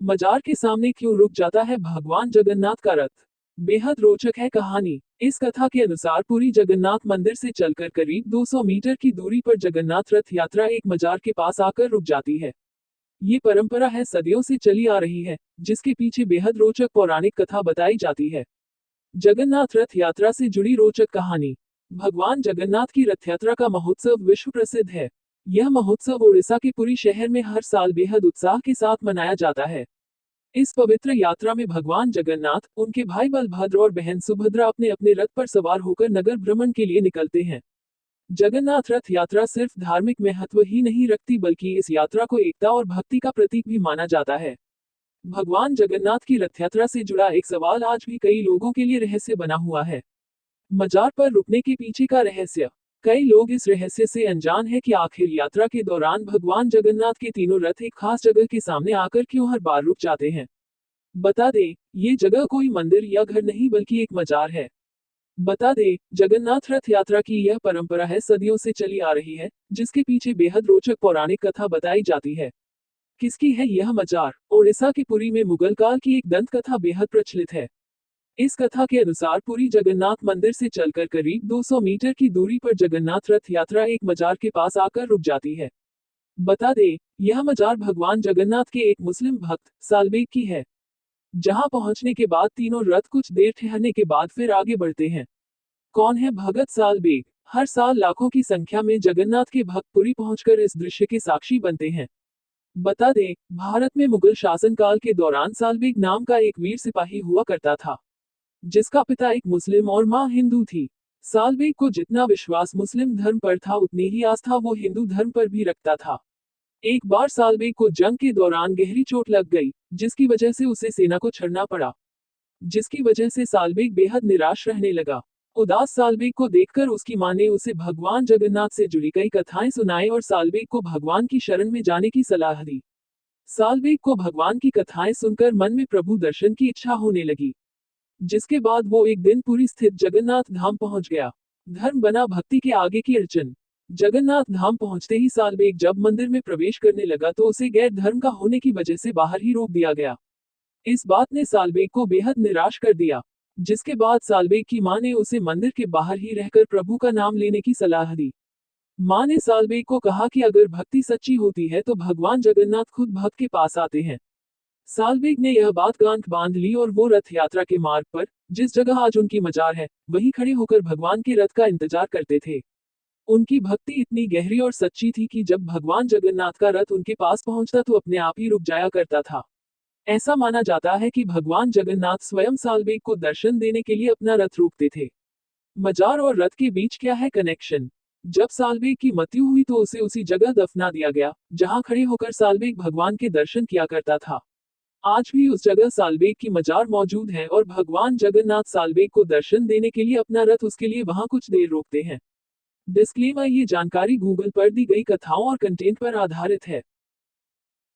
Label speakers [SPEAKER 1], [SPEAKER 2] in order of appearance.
[SPEAKER 1] मजार के सामने क्यों रुक जाता है भगवान जगन्नाथ का रथ? बेहद रोचक है कहानी। इस कथा के अनुसार पुरी जगन्नाथ मंदिर से चलकर करीब 200 मीटर की दूरी पर जगन्नाथ रथ यात्रा एक मजार के पास आकर रुक जाती है। ये परंपरा है सदियों से चली आ रही है, जिसके पीछे बेहद रोचक पौराणिक कथा बताई जाती है। जगन्नाथ रथ यात्रा से जुड़ी रोचक कहानी। भगवान जगन्नाथ की रथ यात्रा का महोत्सव विश्व प्रसिद्ध है। यह महोत्सव उड़ीसा के पुरी शहर में हर साल बेहद उत्साह के साथ मनाया जाता है। इस पवित्र यात्रा में भगवान जगन्नाथ, उनके भाई बलभद्र और बहन सुभद्रा अपने अपने रथ पर सवार होकर नगर भ्रमण के लिए निकलते हैं। जगन्नाथ रथ यात्रा सिर्फ धार्मिक महत्व ही नहीं रखती बल्कि इस यात्रा को एकता और भक्ति का प्रतीक भी माना जाता है। भगवान जगन्नाथ की रथ यात्रा से जुड़ा एक सवाल आज भी कई लोगों के लिए रहस्य बना हुआ है। मजार पर रुकने के पीछे का रहस्य। कई लोग इस रहस्य से अनजान है कि आखिर यात्रा के दौरान भगवान जगन्नाथ के तीनों रथ एक खास जगह के सामने आकर क्यों हर बार रुक जाते हैं। बता दें, ये जगह कोई मंदिर या घर नहीं बल्कि एक मजार है। बता दें, जगन्नाथ रथ यात्रा की यह परंपरा है सदियों से चली आ रही है, जिसके पीछे बेहद रोचक पौराणिक कथा बताई जाती है। किसकी है यह मजार? ओडिशा के पुरी में मुगल काल की एक दंत कथा बेहद प्रचलित है। इस कथा के अनुसार पुरी जगन्नाथ मंदिर से चलकर करीब 200 मीटर की दूरी पर जगन्नाथ रथ यात्रा एक मजार के पास आकर रुक जाती है। बता दें, यह मजार भगवान जगन्नाथ के एक मुस्लिम भक्त सालबेग की है। जहां पहुंचने के बाद तीनों रथ कुछ देर ठहरने के बाद फिर आगे बढ़ते हैं। कौन है भगत सालबेग? हर साल लाखों की संख्या में जगन्नाथ के भक्त पुरी पहुंचकर इस दृश्य के साक्षी बनते हैं। बता दें, भारत में मुगल शासनकाल के दौरान सालबेग नाम का एक वीर सिपाही हुआ करता था, जिसका पिता एक मुस्लिम और मां हिंदू थी। सालबेग को जितना विश्वास मुस्लिम धर्म पर था उतनी ही आस्था वो हिंदू धर्म पर भी रखता था। एक बार सालबेग को जंग के दौरान गहरी चोट लग गई, जिसकी वजह से उसे सेना को छोड़ना पड़ा, जिसकी वजह से सालबेग बेहद निराश रहने लगा। उदास सालबेग को देखकर उसकी मां ने उसे भगवान जगन्नाथ से जुड़ी कई कथाएं सुनाई और सालबेग को भगवान की शरण में जाने की सलाह दी। सालबेग को भगवान की कथाएं सुनकर मन में प्रभु दर्शन की इच्छा होने लगी, जिसके बाद वो एक दिन पुरी स्थित जगन्नाथ धाम पहुंच गया। धर्म बना भक्ति के आगे की अड़चन। जगन्नाथ धाम पहुंचते ही सालबेग जब मंदिर में प्रवेश करने लगा तो उसे गैर धर्म का होने की वजह से बाहर ही रोक दिया गया। इस बात ने सालबेग को बेहद निराश कर दिया, जिसके बाद सालबेग की मां ने उसे मंदिर के बाहर ही रहकर प्रभु का नाम लेने की सलाह दी। मां ने सालबेग को कहा कि अगर भक्ति सच्ची होती है तो भगवान जगन्नाथ खुद भक्त के पास आते हैं। सालबेग ने यह बात गांठ बांध ली और वो रथ यात्रा के मार्ग पर, जिस जगह आज उनकी मजार है, वहीं खड़े होकर भगवान के रथ का इंतजार करते थे। उनकी भक्ति इतनी गहरी और सच्ची थी कि जब भगवान जगन्नाथ का रथ उनके पास पहुंचता तो अपने आप ही रुक जाया करता था। ऐसा माना जाता है कि भगवान जगन्नाथ स्वयं सालबेग को दर्शन देने के लिए अपना रथ रोकते थे। मजार और रथ के बीच क्या है कनेक्शन? जब सालबेग की मृत्यु हुई तो उसे उसी जगह दफना दिया गया, जहां खड़े होकर सालबेग भगवान के दर्शन किया करता था। आज भी उस जगह सालबेग की मजार मौजूद है और भगवान जगन्नाथ सालबेग को दर्शन देने के लिए अपना रथ उसके लिए वहां कुछ देर रोकते हैं। डिस्क्लेमर: ये जानकारी गूगल पर दी गई कथाओं और कंटेंट पर आधारित है।